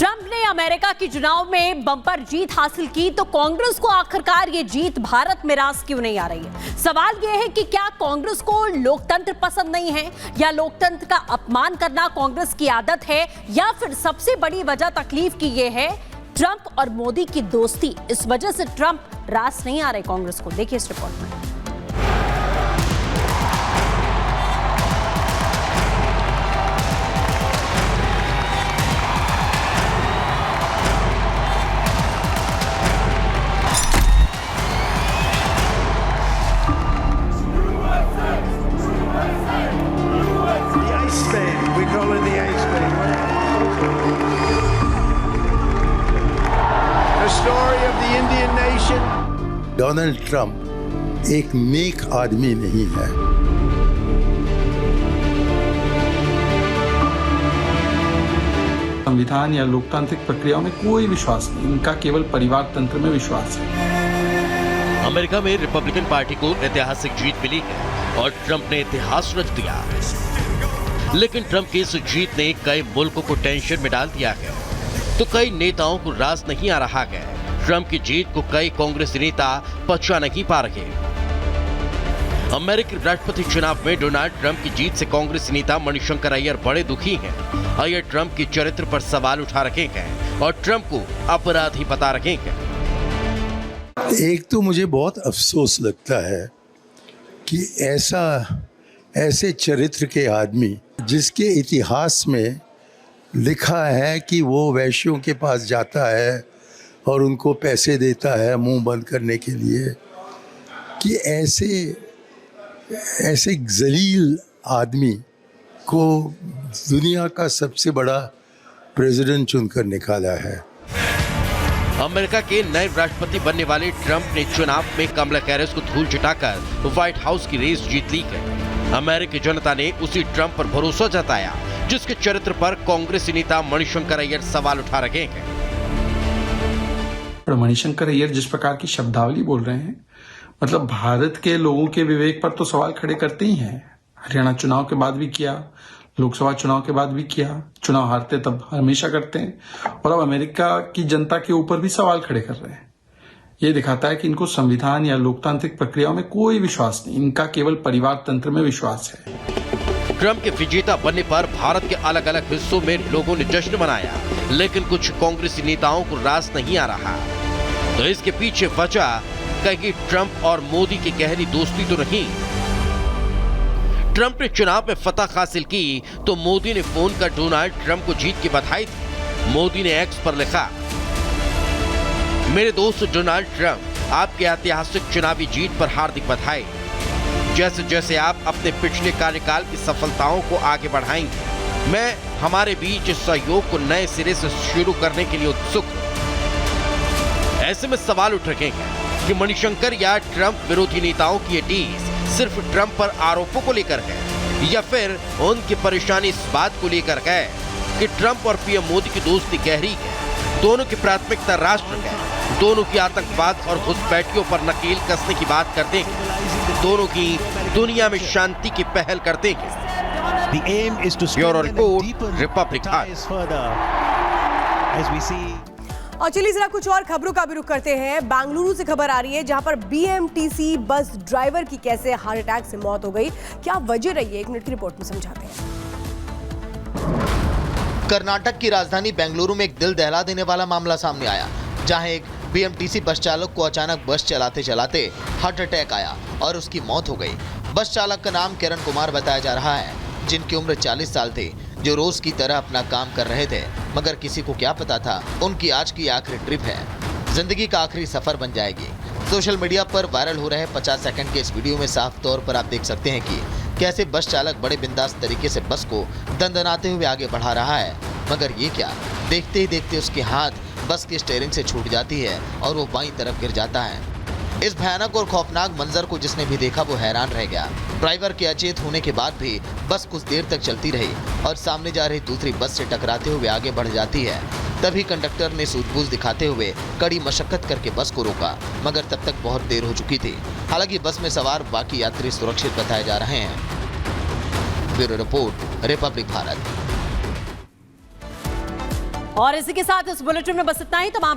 Trump ने America के चुनाव में बम्पर जीत हासिल की तो कांग्रेस को आखिरकार ये जीत भारत में रास क्यों नहीं आ रही है। सवाल यह है कि क्या कांग्रेस को लोकतंत्र पसंद नहीं है या लोकतंत्र का अपमान करना कांग्रेस की आदत है, या फिर सबसे बड़ी वजह तकलीफ की यह है ट्रंप और मोदी की दोस्ती। इस वजह से ट्रंप रास नहीं आ रहे कांग्रेस को। देखिए इस रिपोर्ट में। डोनाल्ड ट्रंप एक नेक आदमी नहीं है। संविधान या लोकतांत्रिक प्रक्रियाओं में कोई विश्वास नहीं, इनका केवल परिवार तंत्र में विश्वास है। अमेरिका में रिपब्लिकन पार्टी को ऐतिहासिक जीत मिली है और ट्रंप ने इतिहास रच दिया। लेकिन ट्रंप की इस जीत ने कई मुल्कों को टेंशन में डाल दिया है, तो कई नेताओं को रास नहीं आ रहा है। ट्रंप की जीत को कई कांग्रेस नेता पचा नहीं पा रहे। अमेरिकी राष्ट्रपति चुनाव में डोनाल्ड ट्रंप की जीत से कांग्रेस नेता मणिशंकर अय्यर बड़े दुखी हैं। अय्यर ट्रंप के चरित्र पर सवाल उठा रहे हैं और ट्रंप को अपराधी बता रहे हैं। एक तो मुझे बहुत अफसोस लगता है कि ऐसे चरित्र के आदमी जिसके इतिहास में लिखा है कि वो वैश्यों के पास जाता है और उनको पैसे देता है मुंह बंद करने के लिए, कि ऐसे जलील आदमी को दुनिया का सबसे बड़ा प्रेसिडेंट चुनकर निकाला है। अमेरिका के नए राष्ट्रपति बनने वाले ट्रंप ने चुनाव में कमला हैरिस को धूल चटाकर व्हाइट हाउस की रेस जीत ली है। अमेरिकी जनता ने उसी ट्रंप पर भरोसा जताया जिसके चरित्र पर कांग्रेसी नेता मणिशंकर अय्यर सवाल उठा रहे हैं। मणिशंकर अय्यर जिस प्रकार की शब्दावली बोल रहे हैं, मतलब भारत के लोगों के विवेक पर तो सवाल खड़े करते ही हैं। हरियाणा चुनाव के बाद भी किया, लोकसभा चुनाव के बाद भी किया, चुनाव हारते तब हमेशा करते हैं, और अब अमेरिका की जनता के ऊपर भी सवाल खड़े कर रहे हैं। ये दिखाता है कि इनको संविधान या लोकतांत्रिक प्रक्रियाओं में कोई विश्वास नहीं, इनका केवल परिवार तंत्र में विश्वास है। ट्रंप के विजेता बनने पर भारत के अलग अलग हिस्सों में लोगों ने जश्न मनाया, लेकिन कुछ कांग्रेसी नेताओं को रास नहीं आ रहा। तो इसके पीछे वजह कहीं ट्रंप और मोदी की गहरी दोस्ती तो नहीं। ट्रंप ने चुनाव में फतह हासिल की तो मोदी ने फोन कर डोनाल्ड ट्रंप को जीत की बधाई दी। मोदी ने एक्स पर लिखा, मेरे दोस्त डोनाल्ड ट्रंप, आपके ऐतिहासिक चुनावी जीत पर हार्दिक बधाई। जैसे जैसे आप अपने पिछले कार्यकाल की सफलताओं को आगे बढ़ाएंगे, मैं हमारे बीच इस सहयोग को नए सिरे से शुरू करने के लिए उत्सुक हूं। ऐसे में सवाल उठ रहे हैं कि मणिशंकर या ट्रंप विरोधी नेताओं की ये टीस सिर्फ ट्रंप पर आरोपों को लेकर है या फिर उनकी परेशानी इस बात को लेकर है कि ट्रंप और पीएम मोदी की दोस्ती गहरी है, दोनों की प्राथमिकता राष्ट्र है, दोनों की आतंकवाद और घुसपैठियों पर नकेल कसने की बात करते हैं, दोनों की दुनिया में शांति की पहल करते हैं। Bureau report, Republic times. और चलिए जरा कुछ और खबरों का भी रुख करते हैं। बेंगलुरु से खबर आ रही है जहां पर बीएमटीसी बस ड्राइवर की कैसे हार्ट अटैक से मौत हो गई, क्या वजह रही है, 1 मिनट की रिपोर्ट में समझाते हैं। कर्नाटक की राजधानी बेंगलुरु में एक दिल दहला देने वाला मामला सामने आया, जहां एक बीएमटीसी बस चालक को अचानक बस चलाते चलाते हार्ट अटैक आया और उसकी मौत हो गई। बस चालक का नाम किरण कुमार बताया जा रहा है, जिनकी उम्र 40 साल थी, जो रोज की तरह अपना काम कर रहे थे, मगर किसी को क्या पता था उनकी आज की आखिरी ट्रिप है, जिंदगी का आखिरी सफर बन जाएगी। सोशल मीडिया पर वायरल हो रहे 50 सेकंड के इस वीडियो में साफ तौर पर आप देख सकते हैं कि कैसे बस चालक बड़े बिंदास तरीके से बस को दंदनाते हुए आगे बढ़ा रहा है, मगर ये क्या, देखते ही देखते उसके हाथ बस के स्टीयरिंग से छूट जाती है और वो बाईं तरफ गिर जाता है। इस भयानक और खौफनाक मंजर को जिसने भी देखा वो हैरान रह गया। ड्राइवर के अचेत होने के बाद भी बस कुछ देर तक चलती रही और सामने जा रही दूसरी बस से टकराते हुए आगे बढ़ जाती है। तभी कंडक्टर ने सूझबूझ दिखाते हुए कड़ी मशक्कत करके बस को रोका, मगर तब तक बहुत देर हो चुकी थी। हालांकि बस में सवार बाकी यात्री सुरक्षित बताए जा रहे हैं। Bureau report, Republic Bharat. और इसी के साथ इस बुलेटिन में बस इतना ही। तमाम